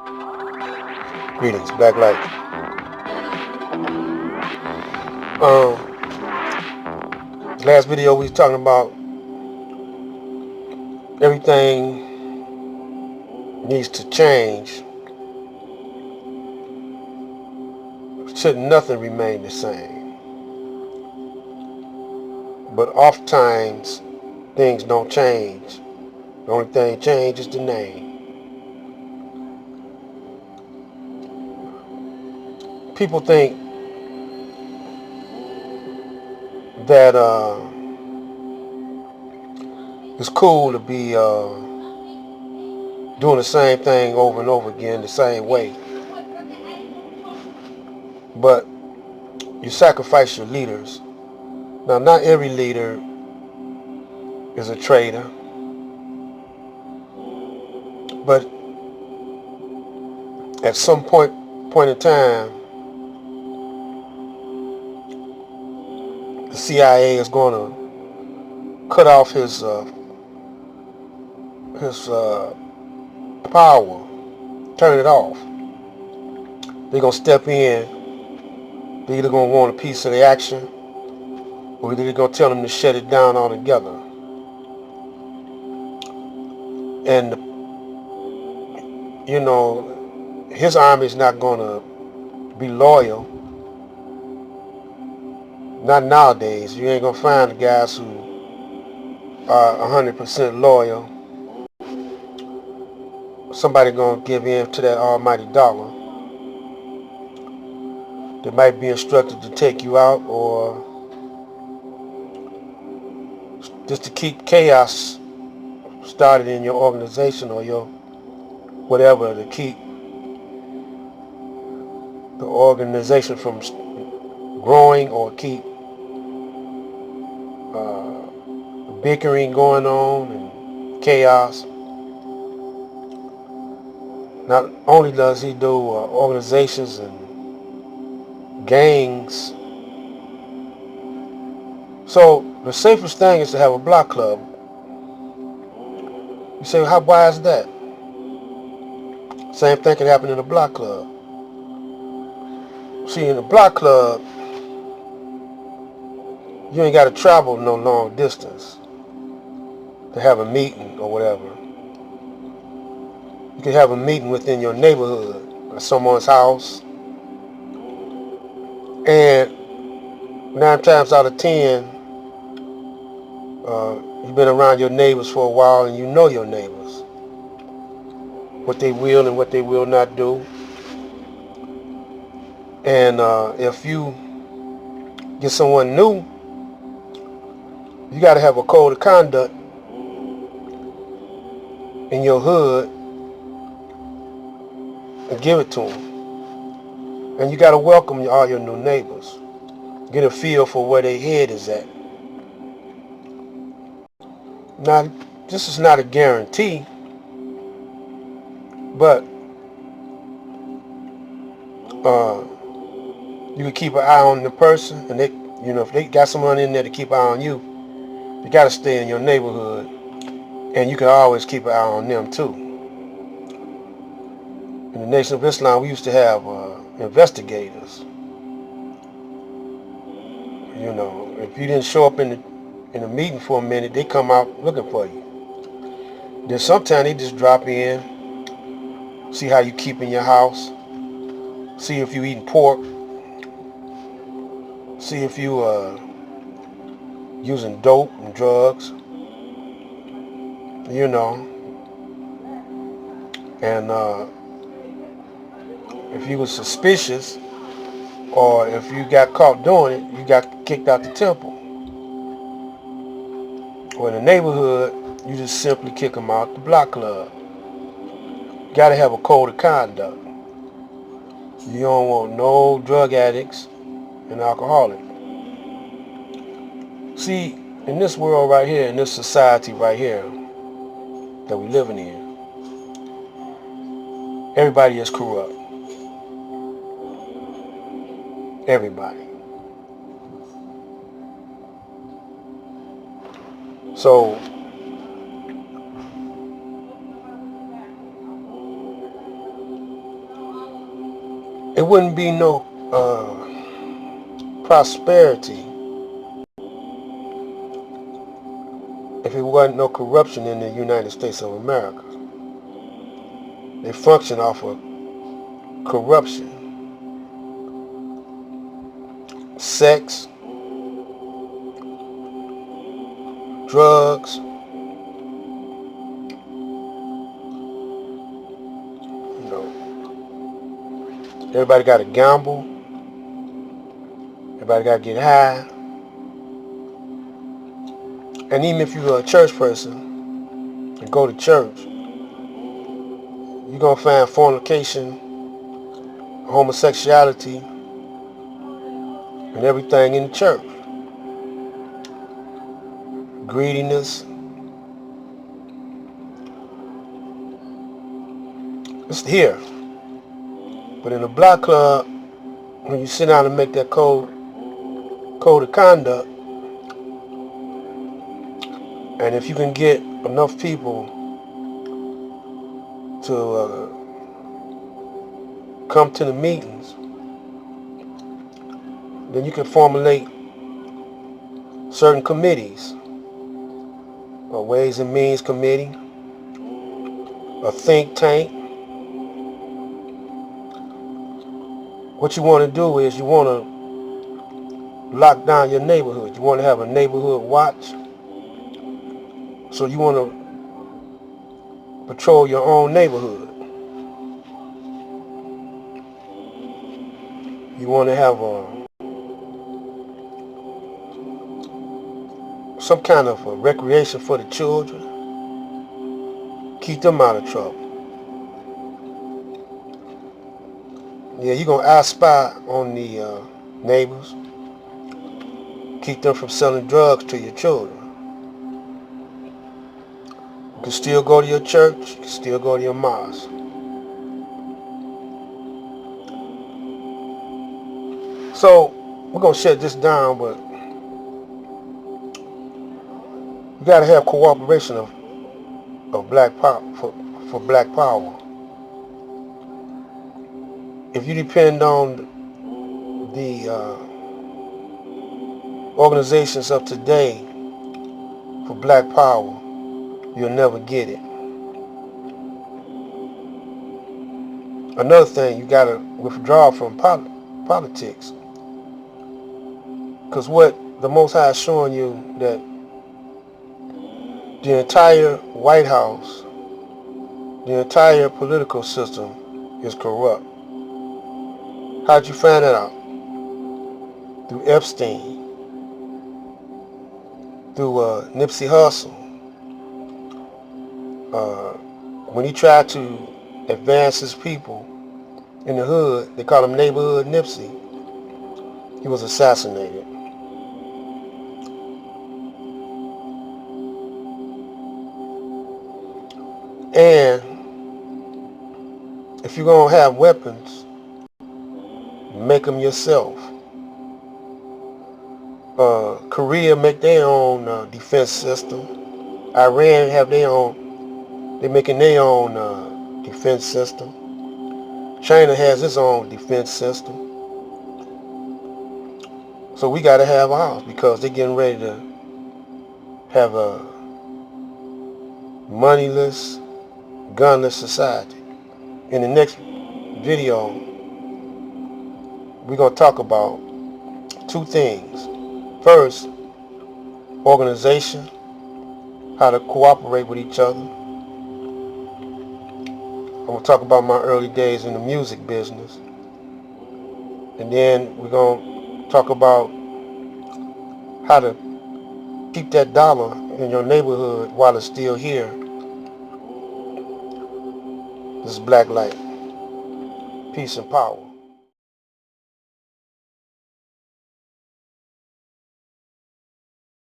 Greetings, Black Light. Last video we was talking about everything needs to change. Should nothing remain the same? But oftentimes things don't change. The only thing changes is the name. People think that it's cool to be doing the same thing over and over again the same way, but you sacrifice your leaders. Now, not every leader is a traitor, but at some point in time, the CIA is going to cut off his power, turn it off. They're gonna step in. They're either gonna want a piece of the action, or they're gonna tell them to shut it down altogether. And his army is not gonna be loyal. Not nowadays. You ain't gonna find the guys who are 100% loyal. Somebody gonna give in to that almighty dollar. They might be instructed to take you out, or just to keep chaos started in your organization or your whatever, to keep the organization from growing, or keep bickering going on and chaos. Not only does he do organizations and gangs, so the safest thing is to have a block club. You say, why is that? Same thing can happen in a block club. See, in a block club, you ain't got to travel no long distance to have a meeting or whatever. You can have a meeting within your neighborhood or someone's house, and 9 times out of 10, you've been around your neighbors for a while and you know your neighbors, what they will and what they will not do. And if you get someone new, you got to have a code of conduct in your hood and give it to them. And you got to welcome all your new neighbors. Get a feel for where their head is at. Now, this is not a guarantee, but you can keep an eye on the person, and if they got someone in there to keep an eye on you, you got to stay in your neighborhood, and you can always keep an eye on them too. In the Nation of Islam, we used to have investigators. If you didn't show up in a meeting for a minute, they come out looking for you. Then sometimes they just drop in, see how you keep in your house, see if you eating pork, see if you using dope and drugs, and if you was suspicious, or if you got caught doing it, you got kicked out the temple. Or in the neighborhood, you just simply kick them out the block club. You got to have a code of conduct. You don't want no drug addicts and alcoholics. See, in this world right here, in this society right here that we living in, everybody is corrupt. Everybody. So it wouldn't be no prosperity if it wasn't no corruption in the United States of America. They function off of corruption, sex, drugs, everybody got to gamble, everybody got to get high. And even if you're a church person and go to church, you're going to find fornication, homosexuality, and everything in the church. Greediness. It's here. But in a black club, when you sit down and make that code of conduct, and if you can get enough people to come to the meetings, then you can formulate certain committees, a Ways and Means Committee, a think tank. What you want to do is you want to lock down your neighborhood. You want to have a neighborhood watch. So you want to patrol your own neighborhood. You want to have some kind of a recreation for the children. Keep them out of trouble. Yeah, you're going to eye spy on the neighbors. Keep them from selling drugs to your children. You can still go to your church. You can still go to your mosque. So, we're going to shut this down, but you got to have cooperation of black power for black power. If you depend on the organizations of today for black power, you'll never get it. Another thing, you got to withdraw from politics. Because what the Most High is showing you, that the entire White House, the entire political system is corrupt. How'd you find that out? Through Epstein, through Nipsey Hussle. When he tried to advance his people in the hood, they call him Neighborhood Nipsey, he was assassinated. And if you're going to have weapons, make them yourself. Korea make their own defense system. Iran have their own. They're making their own defense system. China has its own defense system. So we got to have ours, because they're getting ready to have a moneyless, gunless society. In the next video, we're going to talk about two things. First, organization, how to cooperate with each other. I'm going to talk about my early days in the music business. And then we're going to talk about how to keep that dollar in your neighborhood while it's still here. This is Black Light. Peace and power.